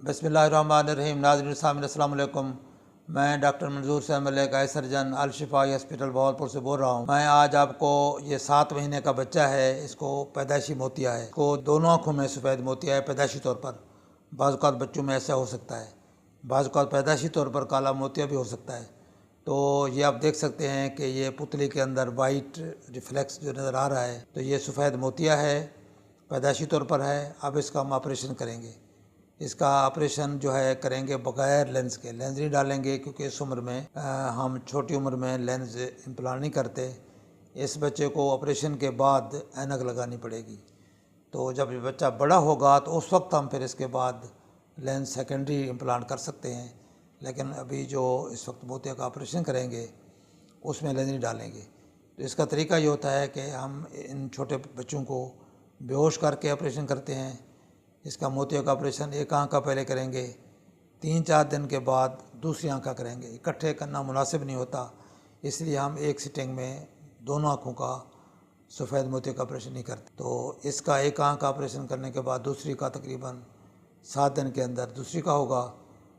बिस्मिल्लाहिर्रहमानिर्रहीम। नाज़रीन सामीन अस्सलाम वालेकुम। मैं डॉक्टर मंजूर से मलिक आई सर्जन अल शिफा हॉस्पिटल बहावलपुर से बोल रहा हूँ। मैं आज आपको ये 7 महीने का बच्चा है, इसको पैदाइशी मोतिया है, इसको दोनों आँखों में सफ़ेद मोतिया है पैदाइशी तौर पर। बाज़ औक़ात बच्चों में ऐसा हो सकता है, बाज़ औक़ात पैदाइशी तौर पर काला मोतिया भी हो सकता है। तो ये आप देख सकते हैं कि ये पुतली के अंदर वाइट रिफ्लेक्स जो नज़र आ रहा है, तो ये सफ़ेद मोतिया है, पैदाइशी तौर पर है। अब इसका हम ऑपरेशन करेंगे। इसका ऑपरेशन जो है करेंगे बग़ैर लेंस के, लेंस नहीं डालेंगे क्योंकि इस उम्र में हम छोटी उम्र में लेंस इम्प्लांट नहीं करते। इस बच्चे को ऑपरेशन के बाद ऐनक लगानी पड़ेगी। तो जब ये बच्चा बड़ा होगा तो उस वक्त हम फिर इसके बाद लेंस सेकेंडरी इम्प्लांट कर सकते हैं, लेकिन अभी जो इस वक्त मोतिया का ऑपरेशन करेंगे उसमें लेंस नहीं डालेंगे। तो इसका तरीका ये होता है कि हम इन छोटे बच्चों को बेहोश करके ऑपरेशन करते हैं। इसका मोतिया का ऑपरेशन एक आँख का पहले करेंगे, 3-4 दिन के बाद दूसरी आँख का करेंगे। इकट्ठे करना मुनासिब नहीं होता, इसलिए हम एक सिटिंग में दोनों आँखों का सफ़ेद मोतिया का ऑपरेशन नहीं करते। तो इसका एक आँख का ऑपरेशन करने के बाद दूसरी का तकरीबन 7 दिन के अंदर दूसरी का होगा,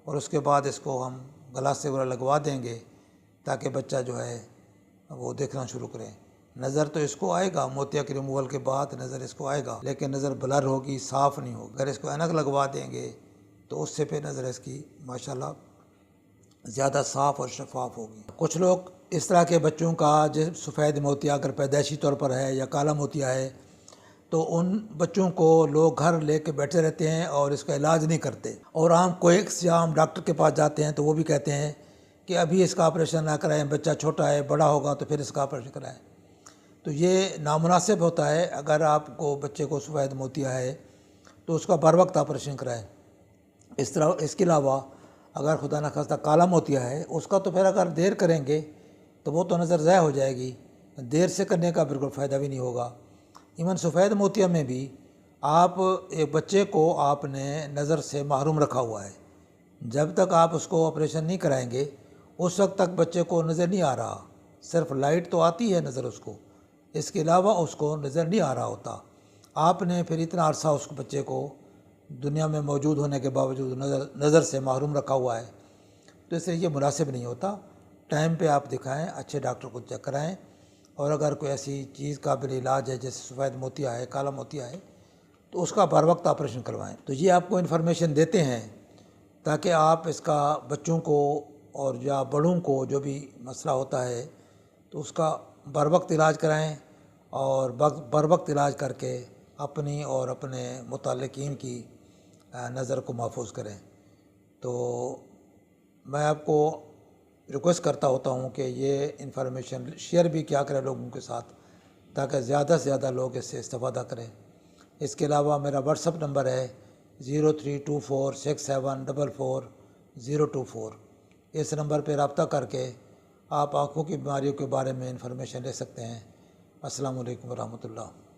और उसके बाद इसको हम ग्लासेस वगैरह लगवा देंगे ताकि बच्चा जो है वो देखना शुरू करें। नज़र तो इसको आएगा, मोतिया के रिमूवल के बाद नज़र इसको आएगा, लेकिन नज़र ब्लर होगी, साफ़ नहीं होगी। अगर इसको ऐनक लगवा देंगे तो उससे फिर नज़र इसकी माशाल्लाह ज़्यादा साफ़ और शफाफ होगी। कुछ लोग इस तरह के बच्चों का जो सफ़ेद मोतिया अगर पैदाइशी तौर पर है या काला मोतिया है, तो उन बच्चों को लोग घर लेके बैठे रहते हैं और इसका इलाज नहीं करते। और हम कोई या हम डॉक्टर के पास जाते हैं तो वो भी कहते हैं कि अभी इसका ऑपरेशन ना कराएं, बच्चा छोटा है, बड़ा होगा तो फिर इसका ऑपरेशन कराएं। तो ये नामुनासिब होता है। अगर आपको बच्चे को सफ़ेद मोतिया है तो उसका बर वक्त ऑपरेशन कराएं। इस तरह इसके अलावा अगर खुदा न खास्ता काला मोतिया है उसका तो फिर अगर देर करेंगे तो वो तो नज़र ज़ाया हो जाएगी, देर से करने का बिल्कुल फ़ायदा भी नहीं होगा। इवन सफ़ेद मोतिया में भी आप एक बच्चे को आपने नज़र से महरूम रखा हुआ है। जब तक आप उसको ऑपरेशन नहीं कराएंगे उस वक्त तक बच्चे को नज़र नहीं आ रहा, सिर्फ लाइट तो आती है नज़र उसको, इसके अलावा उसको नज़र नहीं आ रहा होता। आपने फिर इतना अरसा उस बच्चे को दुनिया में मौजूद होने के बावजूद नज़र से महरूम रखा हुआ है, तो इसलिए ये मुनासिब नहीं होता। टाइम पे आप दिखाएं, अच्छे डॉक्टर को चेक कराएं, और अगर कोई ऐसी चीज़ काबिल इलाज है जैसे सफ़ेद मोतिया है, काला मोतिया है, तो उसका बर वक्त ऑपरेशन करवाएँ। तो ये आपको इन्फॉर्मेशन देते हैं ताकि आप इसका बच्चों को और या बड़ों को जो भी मसला होता है तो उसका बर वक्त इलाज कराएँ, और बर वक्त इलाज करके अपनी और अपने मुताल्लिकीन की नज़र को महफूज करें। तो मैं आपको रिक्वेस्ट करता होता हूँ कि ये इन्फॉर्मेशन शेयर भी क्या करें लोगों के साथ, ताकि ज़्यादा से ज़्यादा लोग इससे इस्तेफ़ादा करें। इसके अलावा मेरा व्हाट्सअप नंबर है 032467444024। इस नंबर पर रब्ता करके आप आँखों की बीमारियों के बारे में इन्फॉर्मेशन ले सकते हैं। अस्सलामु अलैकुम वरहमतुल्लाह।